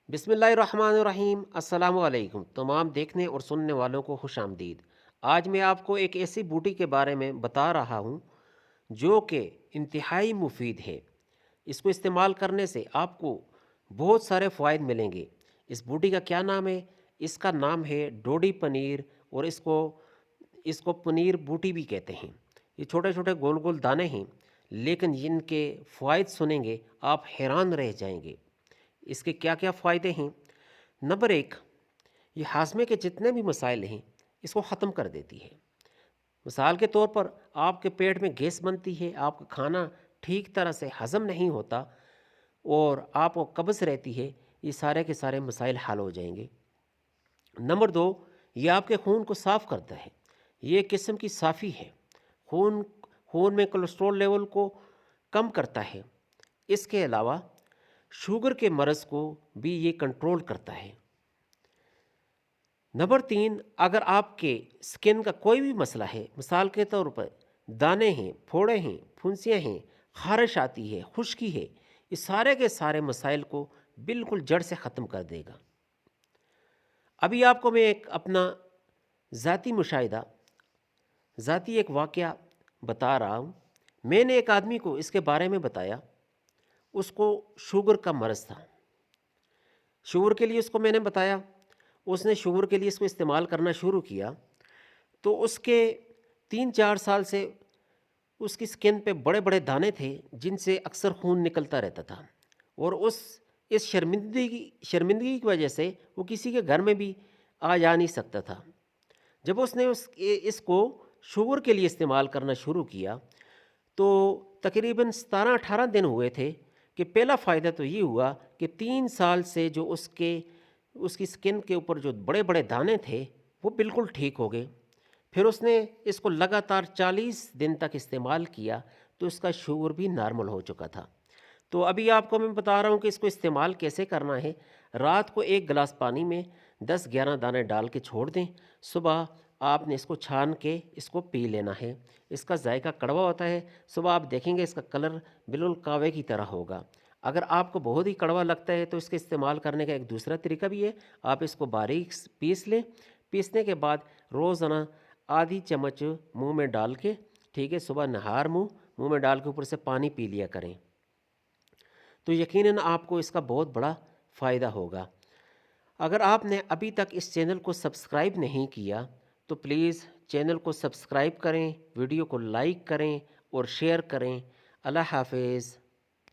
बिस्मिल्लाहिर्रहमानिर्रहीम। अस्सलाम वालेकुम तमाम देखने और सुनने वालों को खुश आमदीद। आज मैं आपको एक ऐसी बूटी के बारे में बता रहा हूँ जो कि इंतहाई मुफीद है। इसको इस्तेमाल करने से आपको बहुत सारे फ़ायदे मिलेंगे। इस बूटी का क्या नाम है? इसका नाम है डोडी पनीर, और इसको इसको पनीर बूटी भी कहते हैं। ये छोटे छोटे गोल गोल दाने हैं, लेकिन इनके फ़ायदे सुनेंगे आप हैरान रह जाएंगे। इसके क्या क्या फ़ायदे हैं? नंबर एक, ये हाजमे के जितने भी मसाइल हैं इसको ख़त्म कर देती है। मिसाल के तौर पर आपके पेट में गैस बनती है, आपका खाना ठीक तरह से हज़म नहीं होता और आपको कब्ज़ रहती है, ये सारे के सारे मसाइल हल हो जाएंगे। नंबर दो, ये आपके खून को साफ़ करता है। ये एक किस्म की साफ़ी है। खून खून में कोलेस्ट्रॉल लेवल को कम करता है। इसके अलावा शुगर के मर्ज़ को भी ये कंट्रोल करता है। नंबर तीन, अगर आपके स्किन का कोई भी मसला है, मिसाल के तौर पर दाने हैं, फोड़े हैं, फुंसियाँ हैं, खारिश आती है, खुश्की है, ये सारे के सारे मसाइल को बिल्कुल जड़ से ख़त्म कर देगा। अभी आपको मैं एक अपना ज़ाती मुशाहिदा, ज़ाती एक वाक़या बता रहा हूँ। मैंने एक आदमी को इसके बारे में बताया। उसको शुगर का मर्ज़ था। शुगर के लिए उसको मैंने बताया, उसने शुगर के लिए इसको इस्तेमाल करना शुरू किया, तो उसके 3-4 साल से उसकी स्किन पे बड़े बड़े दाने थे जिनसे अक्सर खून निकलता रहता था, और इस शर्मिंदगी की वजह से वो किसी के घर में भी आ जा नहीं सकता था। जब उसने इसको शुगर के लिए इस्तेमाल करना शुरू किया, तो तकरीबन 17-18 दिन हुए थे कि पहला फ़ायदा तो ये हुआ कि 3 साल से जो उसकी स्किन के ऊपर जो बड़े बड़े दाने थे वो बिल्कुल ठीक हो गए। फिर उसने इसको लगातार 40 दिन तक इस्तेमाल किया, तो उसका शुगर भी नॉर्मल हो चुका था। तो अभी आपको मैं बता रहा हूँ कि इसको इस्तेमाल कैसे करना है। रात को 1 गिलास पानी में 10-11 दाने डाल के छोड़ दें। सुबह आपने इसको छान के इसको पी लेना है। इसका जायका कड़वा होता है। सुबह आप देखेंगे इसका कलर बिल्कुल कावे की तरह होगा। अगर आपको बहुत ही कड़वा लगता है तो इसके इस्तेमाल करने का एक दूसरा तरीका भी है। आप इसको बारीक पीस लें। पीसने के बाद रोज़ाना आधी चम्मच मुंह में डाल के, ठीक है, सुबह नहार मुंह में डाल के ऊपर से पानी पी लिया करें, तो यकीनन आपको इसका बहुत बड़ा फ़ायदा होगा। अगर आपने अभी तक इस चैनल को सब्सक्राइब नहीं किया तो प्लीज़ चैनल को सब्सक्राइब करें, वीडियो को लाइक करें और शेयर करें। अल्लाह हाफिज़।